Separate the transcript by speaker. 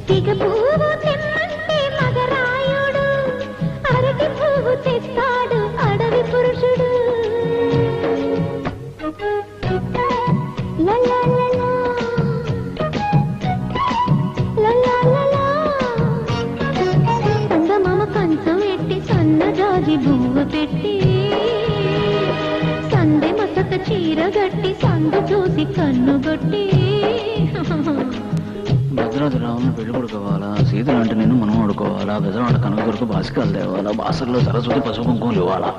Speaker 1: తీగ పువ్వు తెమ్మంటే మగరాయుడు, అరటి పువ్వు తెస్తాడు అడవి పురుషుడు. లలా లలా లలా లలా సంగమామ కంచం ఎట్టి సన్నజాజి పువ్వు పెట్టి, సందె మసక చీర గట్టి సందు చూసి కన్నుగొట్టి.
Speaker 2: భద్రాద్రి రావుని పెళ్లి కొడుకోవాలా, సీతలు అంటే నేను మనం ఆడుకోవాలా, బెదరాడ కనుక కొరకు బాసికాలు తేవాలా, బాసర్లో సరస్వతి పసుపు కుంకుమలు ఇవ్వాలా.